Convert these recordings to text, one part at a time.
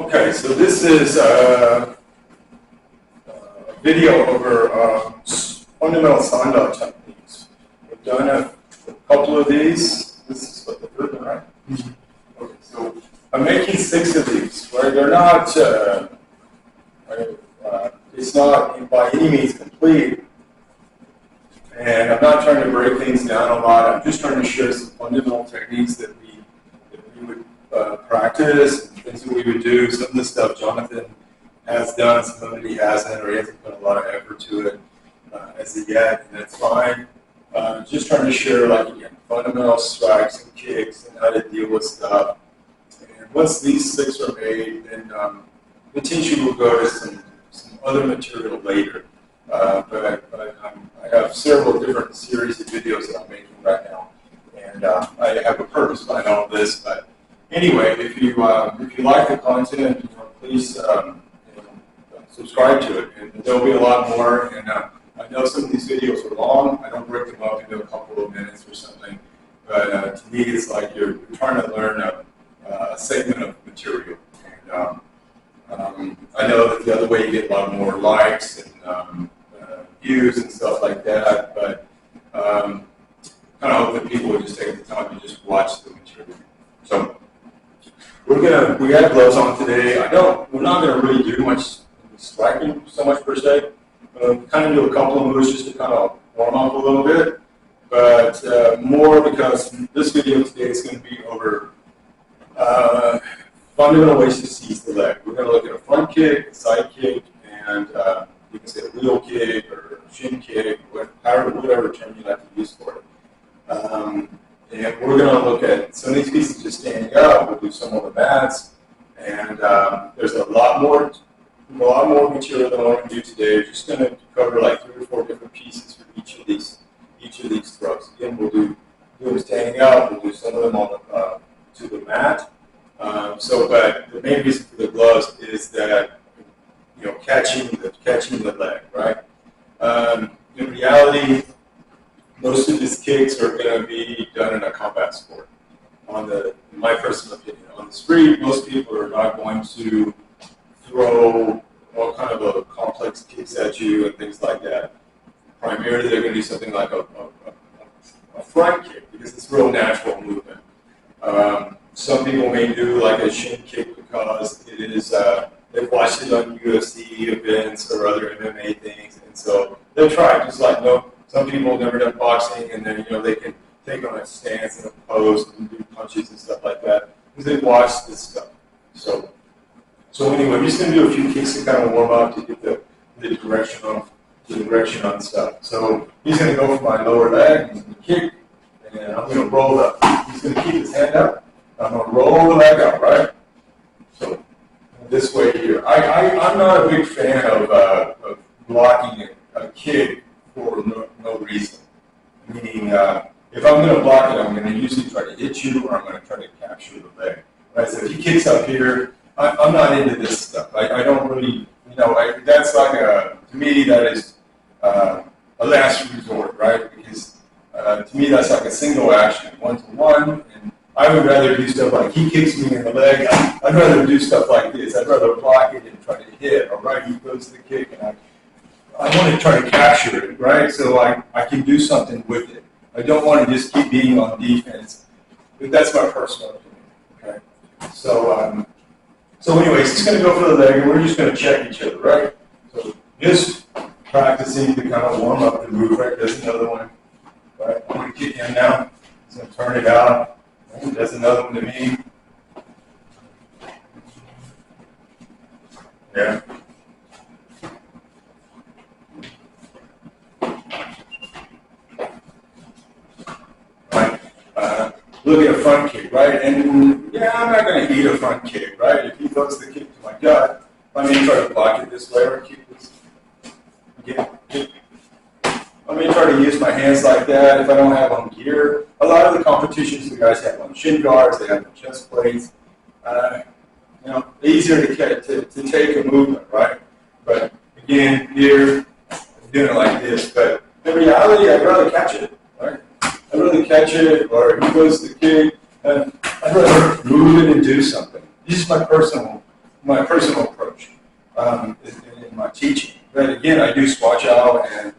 Okay, so this is a video over fundamental Sandal techniques. We've done a couple of these. This is what the third one, right? Okay, so I'm making 6 of these, right? They're not, it's not by any means complete. And I'm not trying to break things down a lot. I'm just trying to share some fundamental techniques that we would practice, and things that we would do. Some of the stuff Jonathan has done, some of it he hasn't, or he hasn't put a lot of effort to it as of yet, and that's fine. Just trying to share, like, again, fundamental strikes and kicks and how to deal with stuff. And once these 6 are made, then the teaching will go to some other material later. But I have several different series of videos that I'm making right now, and I have a purpose behind all of this. But anyway, if you like the content, please subscribe to it, and there'll be a lot more. And I know some of these videos are long. I don't break them up into a couple of minutes or something, but to me, it's like you're trying to learn a segment of material. And I know that the other way you get a lot more likes and views and stuff like that, but kind of hope that people would just take the time to just watch the material. So we have gloves on today. We're not gonna really do much striking so much per se. Kind of do a couple of moves just to kind of warm up a little bit, but more because this video today is going to be over fundamental ways to seize the leg. We're going to look at a front kick, a side kick, and you can say a wheel kick or shin kick, whatever term you like to use for it. And we're going to look at some of these pieces just standing up. We'll do some on the mats, and there's a lot more material than I want to do today. We're just going to cover like 3 or 4 different pieces for each of these throws. Again, we'll do them standing up. We'll do some of them on to the mat. But the main reason for the gloves is that catching the leg, right? In reality, most of these kicks are going to be done in a combat sport. In my personal opinion, on the street, most people are not going to throw all kind of complex kicks at you and things like that. Primarily, they're going to do something like a front kick because it's real natural movement. Some people may do like a shin kick because it is they've watched it on UFC events or other MMA things, and so they'll try it. Just like some people have never done boxing, and then they can take on a stance and a pose and do punches and stuff like that because they've watched this stuff. So anyway, I'm just going to do a few kicks to kind of warm up to get the direction on stuff. So he's going to go for my lower leg, he's going to kick, and I'm going to roll up. He's going to keep his hand up. I'm going to roll the leg up, right? So this way here. I'm not a big fan of blocking a kick for no reason. Meaning, if I'm going to block it, I'm going to usually try to hit you, or I'm going to try to capture the leg. Right? So if he kicks up here, I'm not into this stuff. I don't really, that's like to me, that is a last resort, right? Because to me, that's like a single action, 1-to-1, and I would rather do stuff like he kicks me in the leg. I'd rather do stuff like this. I'd rather block it and try to hit, all right? He goes to the kick, and I want to try to capture it, right? So I can do something with it. I don't want to just keep being on defense. But that's my personal opinion, okay? So anyways, he's going to go for the leg, and we're just going to check each other, right? So just practicing to kind of warm up the move, right? There's another one, right? I'm going to kick him now. He's going to turn it out. Right? There's another one to me. Yeah. Look at a front kick, right? And yeah, I'm not going to eat a front kick, right? If he throws the kick to my gut, I may try to block it this way or kick this. Again, I may try to use my hands like that if I don't have on gear. A lot of the competitions, the guys have on shin guards, they have on chest plates. Easier to take a movement, right? But again, here, I'm doing it like this. But in reality, I'd rather catch it, right? I'd rather catch it, or he goes to the kick, and I'd rather move it and do something. This is my personal my personal approach in my teaching. But again, I do swatch out, and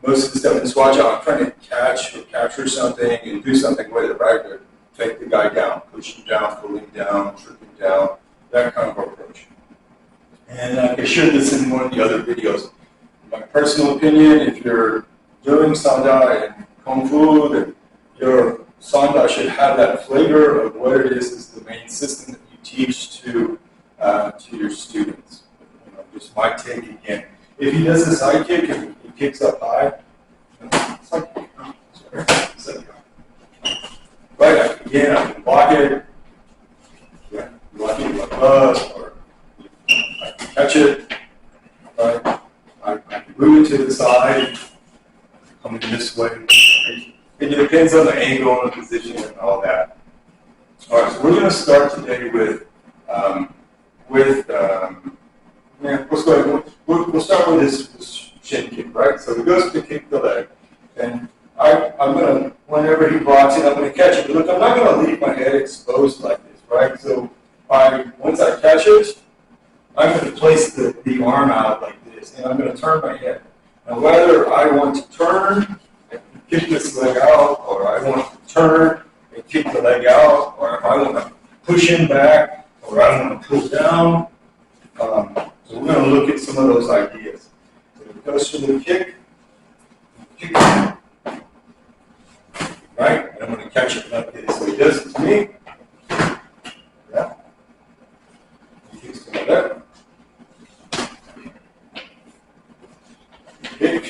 most of the stuff in swatch out, I'm trying to catch or capture something and do something with it, right? Or take the guy down, push him down, pull him down, trip him down, that kind of approach. And I shared this in one of the other videos. My personal opinion, if you're doing Sanda and Kung Fu, then your Sanda should have that flavor of what it is the main system that you teach to your students. You know, just my take again. If he does a side kick and he kicks up high, right, again, I can block it. Yeah, block it like us, or I can catch it. Right, I can move it to the side, coming this way. It depends on the angle and the position and all that. All right, so we're going to start today with let's go ahead. We'll start with this shin kick, right? So he goes to kick the leg, and I'm going to, whenever he blocks it, I'm going to catch it. But look, I'm not going to leave my head exposed like this, right? So once I catch it, I'm going to place the arm out like this, and I'm going to turn my head. Now, whether I want to turn and kick this leg out, or I want to turn and kick the leg out, or if I want to push him back, or I want to pull down. So we're going to look at some of those ideas. So it goes to the kick, right? And I'm going to catch it like this. So he does it to me. Yeah. He kicks to my left. Kick.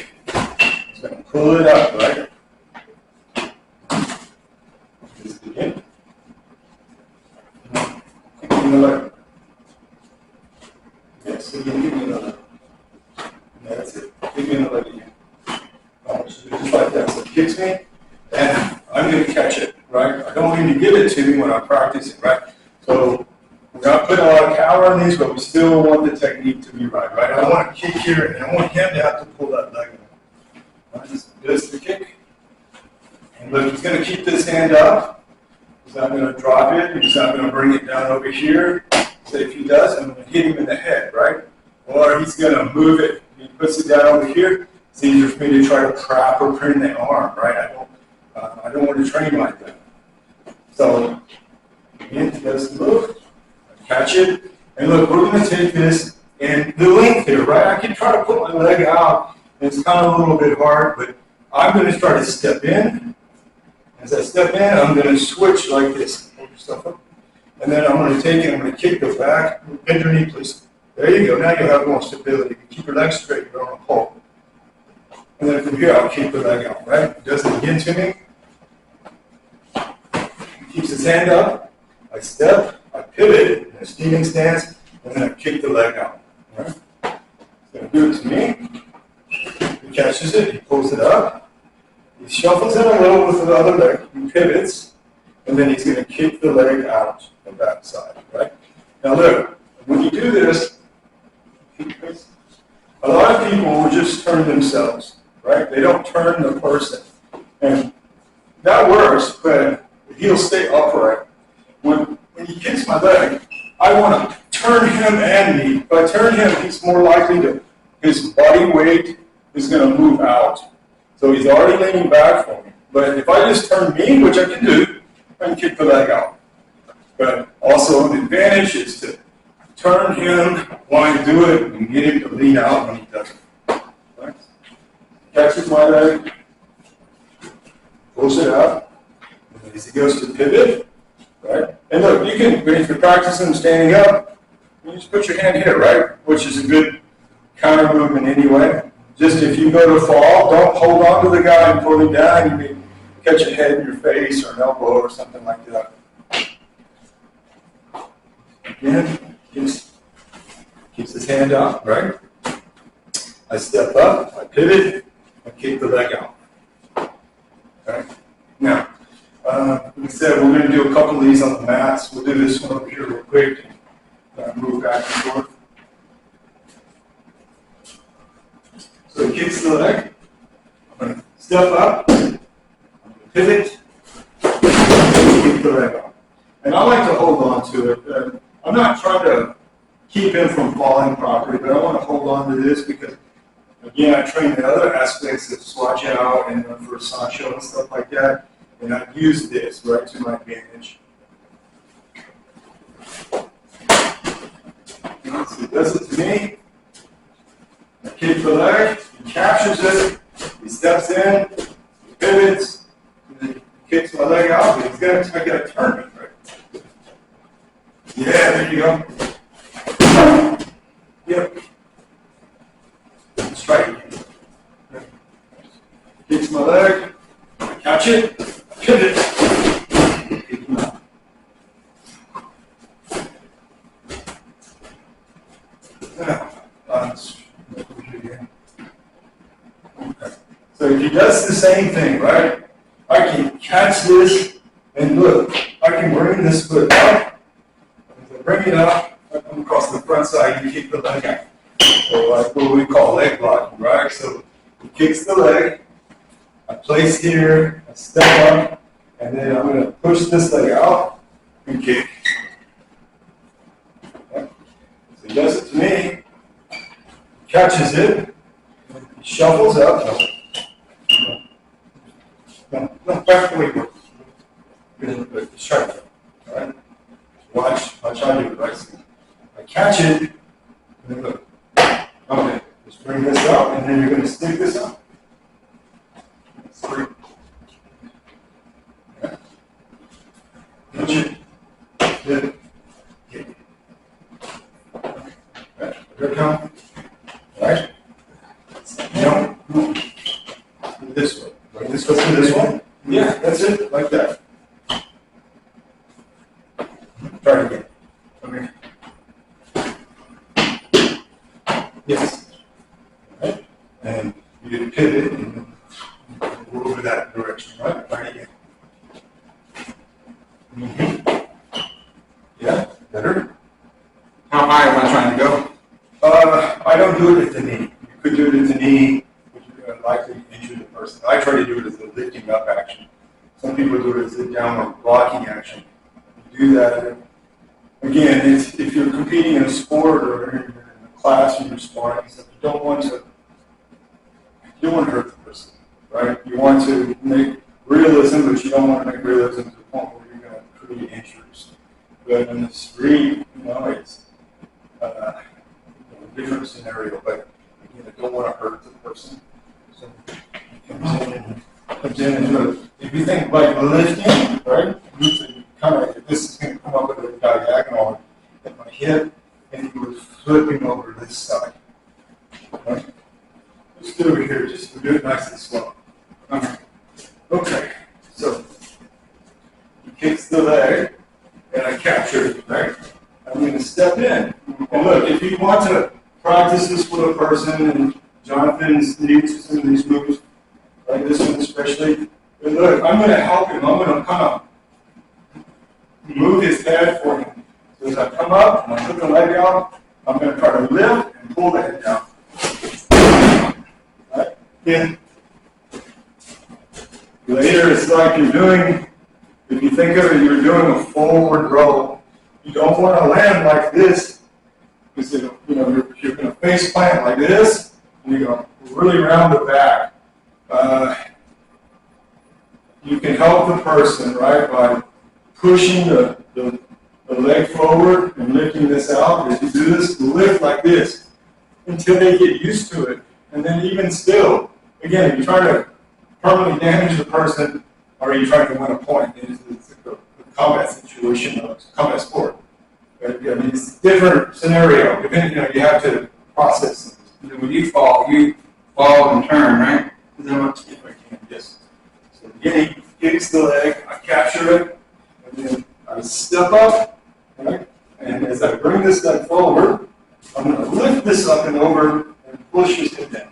He's going to pull it up, right? This again. Kick in the left. Yes, so again, give me another. That's it. Give me another again. So just like that. So it kicks me, and I'm going to catch it, right? I don't want him to give it to me when I'm practicing, right? So we're not putting a lot of power on these, but we still want the technique to be right, right? I don't want to kick here, and I want him to have to pull that leg in. Right? So this is the kick. And look, he's going to keep this hand up. He's not going to drop it. He's not going to bring it down over here. So if he does, I'm going to hit him in the head, right? Or he's going to move it. He puts it down over here. It's easier for me to try to trap or pin the arm, right? I don't want to train like that. So again, he does the move. I catch it. And look, we're going to take this and the length here, right? I can try to put my leg out. It's kind of a little bit hard, but I'm going to try to step in. As I step in, I'm going to switch like this. Hold yourself up. And then I'm going to take it, I'm going to kick the back, bend your knee, please. There you go. Now you'll have more stability. You keep your legs straight, you don't want to pull. And then from here, I'll keep the leg out, right? He does it again to me. He keeps his hand up. I step, I pivot in a steaming stance, and then I kick the leg out. Right? He's going to do it to me. He catches it, he pulls it up. He shuffles it a little with the other leg. He pivots, and then he's going to kick the leg out. The back side, right? Now look, when you do this, a lot of people will just turn themselves, right? They don't turn the person. And that works, but he'll stay upright. When he kicks my leg, I want to turn him and me. If I turn him, he's more likely to, his body weight is going to move out. So he's already leaning back for me. But if I just turn me, which I can do, I can kick the leg out. But also the advantage is to turn him while I do it and get him to lean out when he does it. Right? Catches my leg, pulls it out, and as he goes to pivot, right? And look, you can, if you're practicing standing up, you just put your hand here, right? Which is a good counter movement anyway. Just if you go to fall, don't hold on to the guy and pull him down. You may catch a head in your face or an elbow or something like that. Again, keeps his hand out, right? I step up, I pivot, I kick the leg out. Okay? Now, like I said, we're going to do a couple of these on the mats. We'll do this one over here real quick. Move back and forth. So he kicks the leg. I'm going to step up, I'm going to pivot, kick the leg out. And I like to hold on to it. I'm not trying to keep him from falling properly, but I want to hold on to this because, again, I train the other aspects of swatch out and for Sancho and stuff like that, and I've used this right to my advantage. So he does it to me. I kick the leg, he captures it, he steps in, he pivots, and then he kicks my leg out, but I gotta turn it, right? Yeah, there you go. Yep. Strike again. Kicks my leg, I catch it, pivot, kick him out. So if he does the same thing, right? I can catch this, and look, I can bring this foot up. As I bring it up, I come across the front side, you kick the leg out. So like what we call leg blocking, right? So he kicks the leg, I place here, I step up, and then I'm going to push this leg out and kick. Okay. So he does it to me, catches it, he shuffles up. No, back the way it works. Good, sharp. All right? Watch how I do it, right? So I catch it, and then look. Okay, just bring this up, and then you're going to stick this up. That's three. Okay. Catch it. Hit. Kick. Okay, here it comes. All right? Now, this way. Bring this foot to this one. Yeah, that's it, like that. Try it again. Okay. Yes. All right. And you get a pivot and move over that direction, right? Try it again. Mm-hmm. Yeah, better. How high am I trying to go? I don't do it at the knee. You could do it at the knee, but you're going to likely injure the person. I try to do it as a lifting up action. Some people do it as a downward blocking action. You do that. Again, if you're competing in a sport or you're in a class and you're sparring, stuff, you don't want to hurt the person, right? You want to make realism, but you don't want to make realism to the point where you're going to create injuries. But in the street, it's a different scenario. But again, I don't want to hurt the person. So he comes in and do it. If you think like lifting, right? This is going to come up with a diagonal at my hip, and you were flipping over this side. Right? Just do it here, just do it nice and slow. Okay, so he kicks the leg, and I capture it, right? I'm going to step in. And look, if you want to practice this with a person, and Jonathan's new to some of these moves, like this one especially, but look, I'm going to help him. I'm going to kind of move his head for him. So as I come up and I put the leg out, I'm going to try to lift and pull the head down. Right? Yeah. Later, it's like you're doing, if you think of it, you're doing a forward roll. You don't want to land like this, because you're going to face plant like this, and you're going to really round the back. You can help the person, right, by pushing the leg forward and lifting this out. As you do this, lift like this until they get used to it. And then even still, again, if you're trying to permanently damage the person, or are you trying to win a point? It's a combat situation, it's a combat sport. But, it's a different scenario. You have to process things. When you fall and turn, right? Is that much if I can? Yes. So again, he kicks the leg, I capture it, and then I step up, right? And as I bring this leg forward, I'm going to lift this up and over and push his hip down.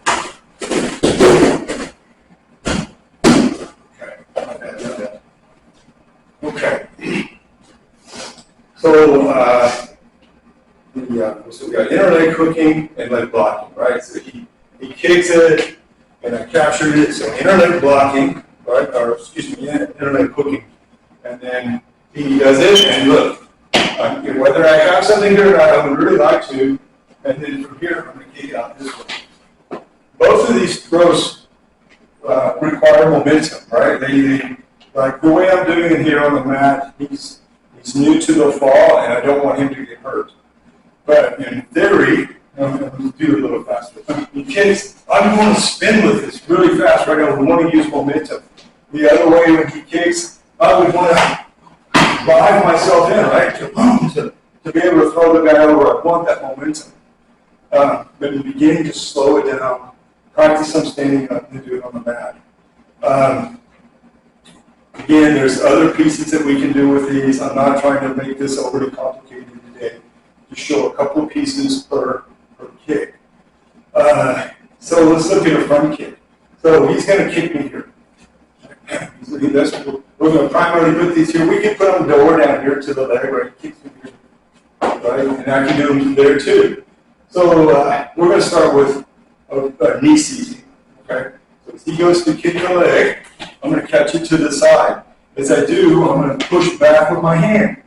Okay. Okay. So we got interleg hooking and leg blocking, right? So he kicks it, and I captured it. So interleg blocking, right? Or excuse me, interleg hooking, and then he does it, and look, Whether I have something here or not, I would really like to. And then from here, I'm going to kick it out this way. Both of these throws require momentum, right? They like the way I'm doing it here on the mat. He's new to the fall, and I don't want him to get hurt. But in theory, I'm going to do it a little faster. In case I'm going to spin with this really fast, right? I would want to use momentum. The other way, when he kicks, I would want to drive myself in, right? To be able to throw the guy over. I want that momentum. But in the beginning, just slow it down. Practice some standing up and do it on the mat. Again, there's other pieces that we can do with these. I'm not trying to make this overly complicated today. Just show a couple of pieces per kick. So let's look at a front kick. So he's going to kick me here. We're going to primarily put these here. We can put them lower down here to the leg, right? He kicks me here, right? And I can do them there too. So we're going to start with a knee seizing. Okay. So as he goes to kick the leg, I'm going to catch it to the side. As I do, I'm going to push back with my hand.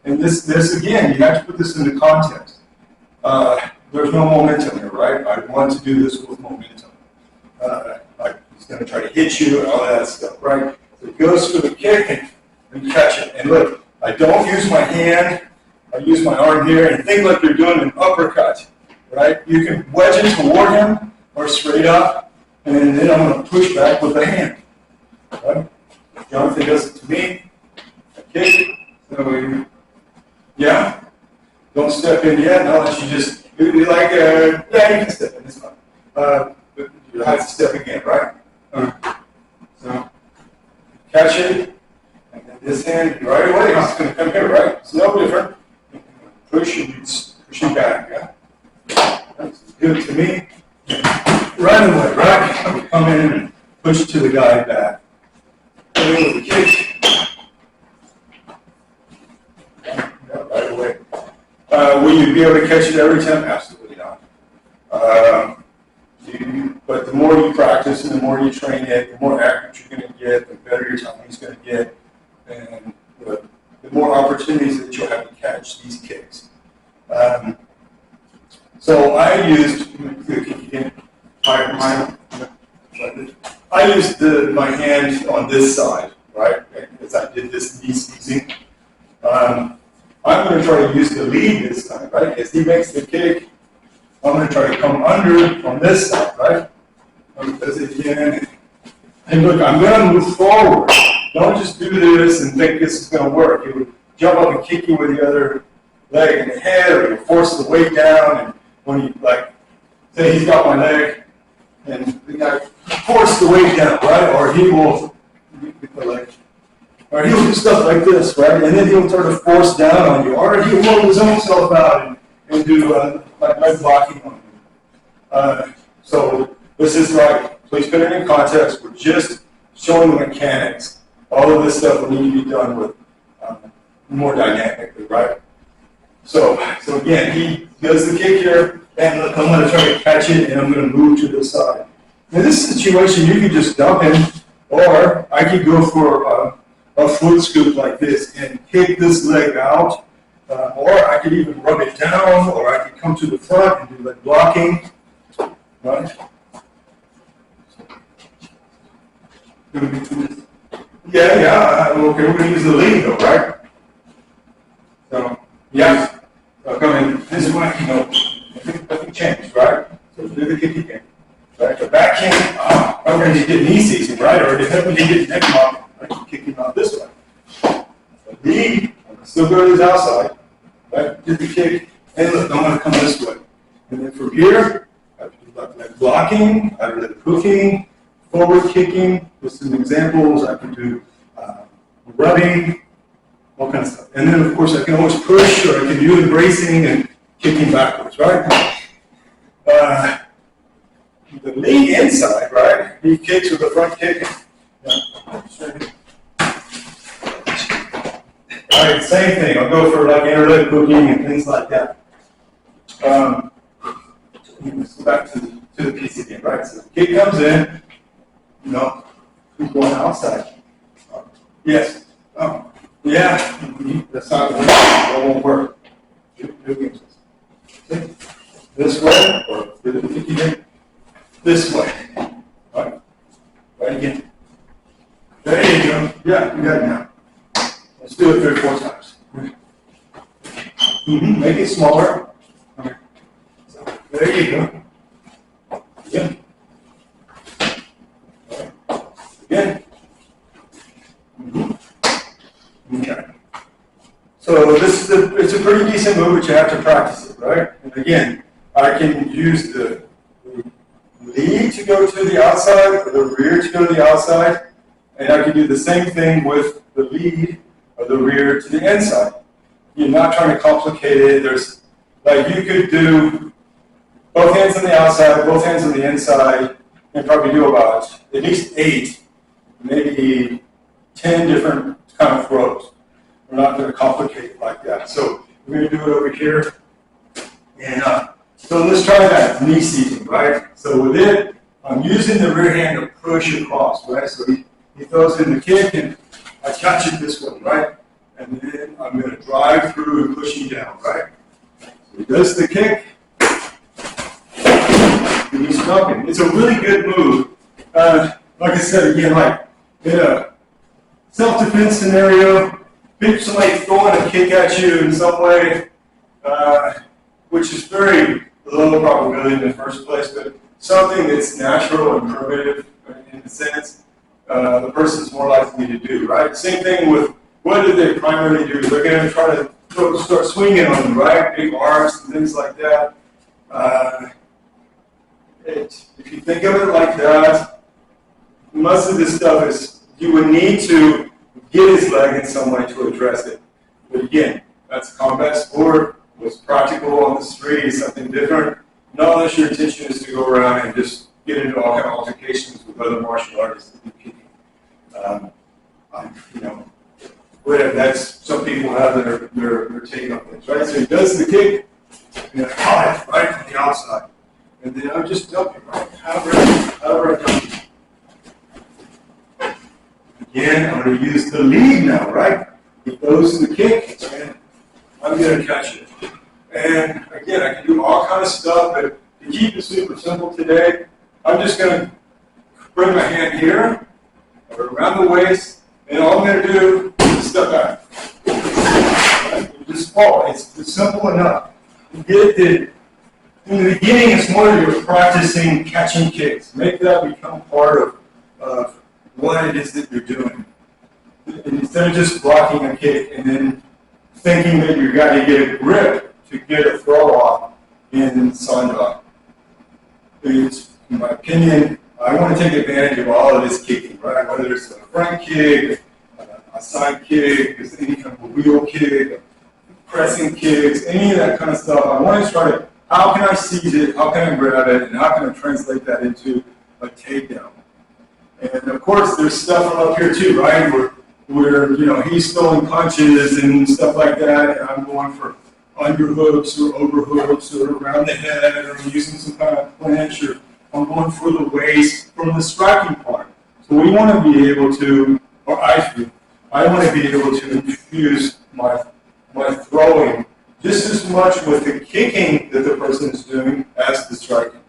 And this again, you have to put this into context. There's no momentum here, right? I want to do this with momentum. Like he's going to try to hit you and all that stuff, right? So it goes for the kick and catch it. And look, I don't use my hand. I use my arm here and think like you're doing an uppercut, right? You can wedge it toward him or straight up, and then I'm going to push back with the hand. Right? Jonathan does it to me. I kick. So yeah. Don't step in yet, unless you just be like, yeah, you can step in. It's fine. But you have to step again, right? So catch it, and then this hand right away. It's going to come here, right? It's no different. Push and back. Yeah. That's good to me. Right away, right? I'm come in and push to the guy back. With the kick. Right away. Will you be able to catch it every time? Absolutely not. But the more you practice and the more you train it, the more accurate you're going to get, the better your timing's going to get, and the more opportunities that you'll have to catch these kicks. So I used my hand on this side, right? As I did this knee seizing. I'm going to try to use the lead this time, right? As he makes the kick, I'm going to try to come under on this side, right? Does it again. And look, I'm going to move forward. Don't just do this and think this is going to work. He would jump up and kick you with the other leg in the head, or he'll force the weight down. And when he, like, say he's got my leg, and the guy force the weight down, right? Or he will, or he'll do stuff like this, right? And then he'll try to force down on you, or he'll roll his own self out and do like leg blocking on you. So this is like, please put it in context. We're just showing the mechanics. All of this stuff will need to be done with more dynamically, right? So again, he does the kick here, and look, I'm going to try to catch it, and I'm going to move to the side. In this situation, you could just dump him, or I could go for a foot scoop like this and kick this leg out, or I could even rub it down, or I could come to the front and do leg blocking, right? Yeah, okay, we're going to use the lead though, right? So, yeah, so come in, this is when, nothing changed, right? So do the kick again, right? The back hand, okay, you get knee seizing, right? Or when you get neck lock, right? Kick him out this way. The lead, still go to his outside, right? Did the kick, and look, I'm going to come this way. And then from here, I have to do like blocking, I have to do hooking, forward kicking, with some examples. I can do rubbing, all kinds of stuff. And then, of course, I can always push, or I can do embracing and kicking backwards, right? The lead inside, right? He kicks with the front kick. Yeah. All right, same thing. I'll go for like inner leg hooking and things like that. Let's go back to the piece again, right? So the kick comes in, who's going outside? Yes. Yeah, that's not going to work. That won't work. This way, or this way. Right. Right again. There you go. Yeah, you got it now. Let's do it 3 or 4 times. Make it smaller. Okay. So, there you go. Again. Again. Okay. So this is it's a pretty decent move, but you have to practice it, right? And again, I can use the lead to go to the outside, or the rear to go to the outside, and I can do the same thing with the lead or the rear to the inside. You're not trying to complicate it. There's, like, you could do both hands on the outside, both hands on the inside, and probably do about at least 8, maybe 10 different kind of throws. We're not going to complicate it like that. So we're going to do it over here. And so let's try that knee seating, right? So with it, I'm using the rear hand to push across, right? So he throws in the kick, and I catch it this way, right? And then I'm going to drive through and push him down, right? So he does the kick, and he's stopping. It's a really good move. Like I said, again, like in a self-defense scenario, if somebody throwing a kick at you in some way, which is very low probability in the first place, but something that's natural and primitive in a sense, the person's more likely to do, right? Same thing with what do they primarily do? They're going to try to start swinging on you, right? Big arms and things like that. If you think of it like that, most of this stuff is you would need to get his leg in some way to address it. But again, that's a combat sport. What's practical on the street is something different. Not unless your intention is to go around and just get into all kind of altercations with other martial artists that do kicking. You know, whatever. That's some people have their take on things, right? So he does the kick, and I caught it right from the outside, and then I'm just dumping right, however I dump it. Again, I'm going to use the lead now, right? He goes to the kick, and I'm going to catch it. And again, I can do all kind of stuff, but to keep it super simple today, I'm just going to bring my hand here, around the waist, and all I'm going to do is step back. Right? Just fall. It's simple enough. You get it. In the beginning, it's more you're practicing catching kicks. Make that become part of what it is that you're doing. And instead of just blocking a kick and then thinking that you've got to get a grip to get a throw off in Sanda. It's, in my opinion, I want to take advantage of all of this kicking, right? Whether it's a front kick, a side kick, there's any kind of a wheel kick, pressing kicks, any of that kind of stuff. I want to try to, how can I seize it, how can I grab it, and how can I translate that into a takedown? And of course, there's stuff from up here too, right? Where you know he's throwing punches and stuff like that, and I'm going for underhooks or overhooks or around the head, or I'm using some kind of clinch, or I'm going for the waist from the striking part. So we want to be able to, or I want to be able to infuse my throwing just as much with the kicking that the person is doing as the striking.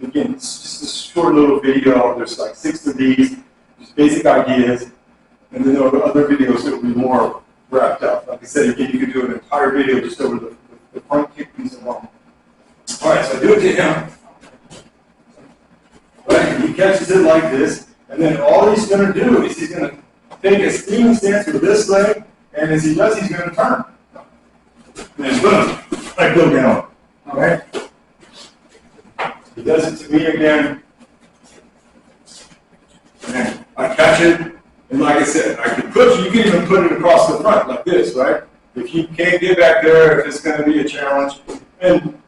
Again, it's just a short little video. There's like 6 of these, just basic ideas. And then there are other videos that will be more wrapped up. Like I said, again, you can do an entire video just over the front kick piece alone. All right, so I do it to him. Right, he catches it like this. And then all he's going to do is he's going to take a steaming stance with this leg. And as he does, he's going to turn. And then boom, I go down. All right? He does it to me again, and I catch it, and like I said, I can push, you can even put it across the front like this, right? If you can't get back there, if it's going to be a challenge, and